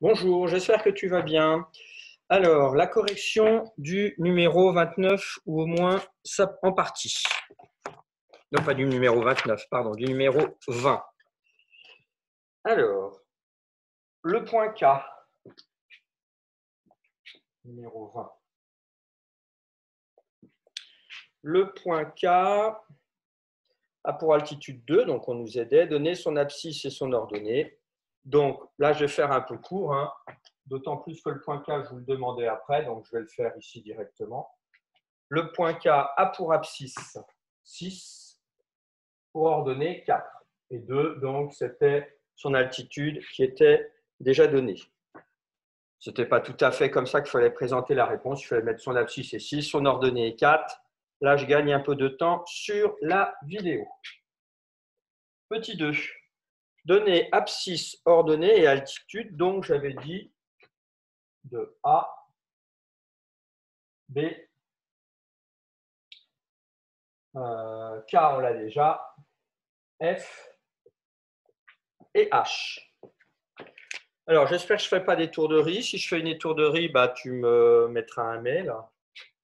Bonjour, j'espère que tu vas bien. Alors, la correction du numéro 29, ou au moins ça en partie. Non, pas du numéro 29, pardon, du numéro 20. Alors, le point K, numéro 20. Le point K a pour altitude 2, donc on nous aidait, donner son abscisse et son ordonnée. Donc là, je vais faire un peu court, hein, d'autant plus que le point K, je vous le demandais après, donc je vais le faire ici directement. Le point K a pour abscisse 6, pour ordonnée 4. Et 2, donc c'était son altitude qui était déjà donnée. Ce n'était pas tout à fait comme ça qu'il fallait présenter la réponse. Il fallait mettre son abscisse et 6, son ordonnée est 4. Là, je gagne un peu de temps sur la vidéo. Petit 2. Donner abscisse, ordonnée et altitude. Donc, j'avais dit de A, B, K, on l'a déjà, F et H. Alors, j'espère que je ne fais pas d'étourderie. Si je fais une étourderie, bah, tu me mettras un mail.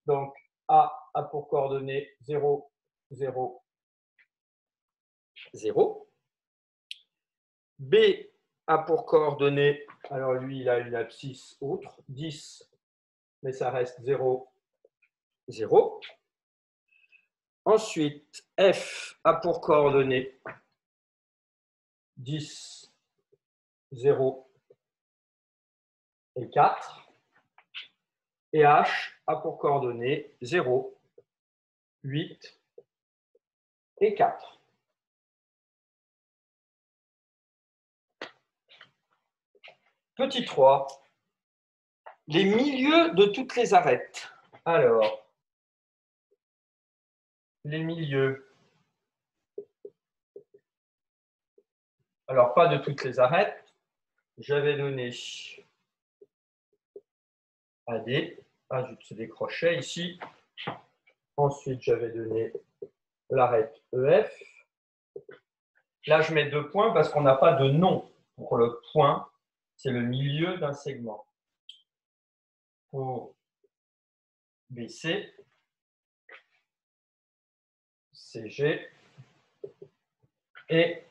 Donc, A a pour coordonnées 0, 0, 0. B a pour coordonnées, alors lui, il a une abscisse autre, 10, mais ça reste 0, 0. Ensuite, F a pour coordonnées 10, 0 et 4. Et H a pour coordonnées 0, 8 et 4. Petit 3, les milieux de toutes les arêtes. Alors, les milieux. Alors, pas de toutes les arêtes. J'avais donné AD. Ah, c'est des crochets ici. Ensuite, j'avais donné l'arête EF. Là, je mets 2 points parce qu'on n'a pas de nom pour le point. C'est le milieu d'un segment. Pour BC, CG et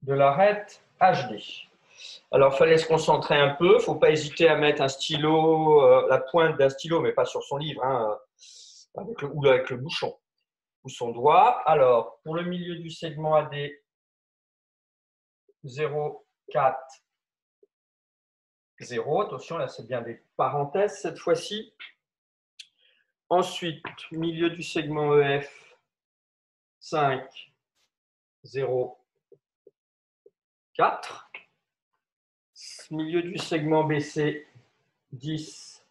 de l'arête HD. Alors, il fallait se concentrer un peu. Il ne faut pas hésiter à mettre un stylo, la pointe d'un stylo, mais pas sur son livre, hein, ou avec le bouchon, ou son doigt. Alors, pour le milieu du segment AD, 0, 4, 0. Attention, là, c'est bien des parenthèses cette fois-ci. Ensuite, milieu du segment EF, 5, 0, 4. Milieu du segment BC, 10,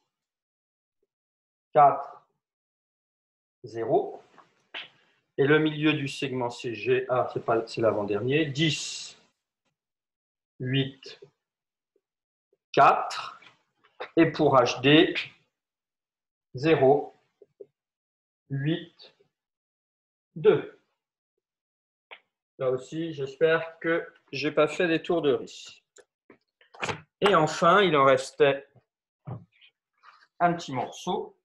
4, 0. Et le milieu du segment CG, c'est l'avant-dernier, 10, 8, 4. Et pour HD, 0, 8, 2. Là aussi, j'espère que je n'ai pas fait d'étourderie. Et enfin, il en restait un petit morceau.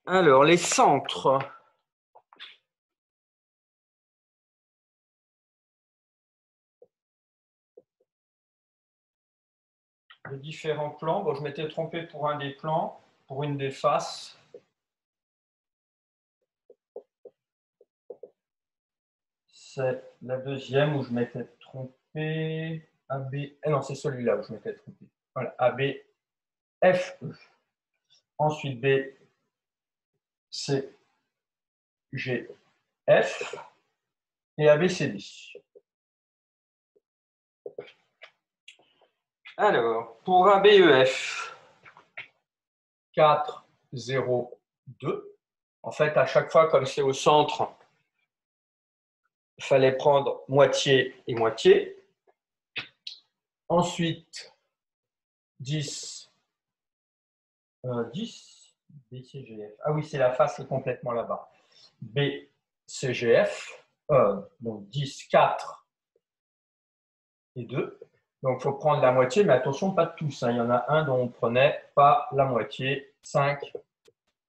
Alors, les centres. De différents plans. Bon, je m'étais trompé pour un des plans, pour une des faces. C'est la deuxième où je m'étais trompé. AB. Ah non, c'est celui-là où je m'étais trompé. Voilà, AB, FE. Ensuite B, C, G, F. Et ABCD. Alors, pour ABEF, 4, 0, 2. En fait, à chaque fois, comme c'est au centre, il fallait prendre moitié et moitié. Ensuite, 10, 10, BCGF. Ah oui, c'est la face complètement là-bas. BCGF, donc 10, 4 et 2. Donc, il faut prendre la moitié, mais attention, pas tous. Hein. Il y en a un dont on ne prenait pas la moitié. 5,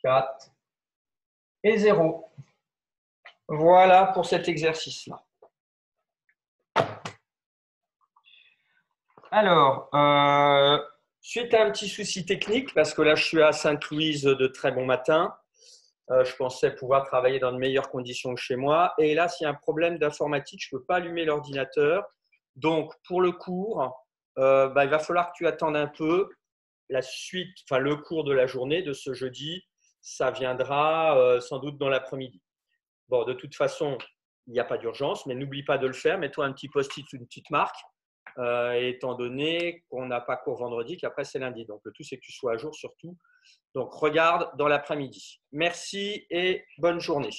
4 et 0. Voilà pour cet exercice-là. Alors, suite à un petit souci technique, parce que là, je suis à Sainte-Louise de très bon matin. Je pensais pouvoir travailler dans de meilleures conditions que chez moi. Et là, s'il y a un problème d'informatique, je ne peux pas allumer l'ordinateur. Donc, pour le cours, il va falloir que tu attendes un peu. La suite, enfin le cours de la journée de ce jeudi, ça viendra sans doute dans l'après-midi. Bon, de toute façon, il n'y a pas d'urgence, mais n'oublie pas de le faire. Mets-toi un petit post-it ou une petite marque, étant donné qu'on n'a pas cours vendredi, qu'après c'est lundi. Donc, le tout, c'est que tu sois à jour surtout. Donc, regarde dans l'après-midi. Merci et bonne journée.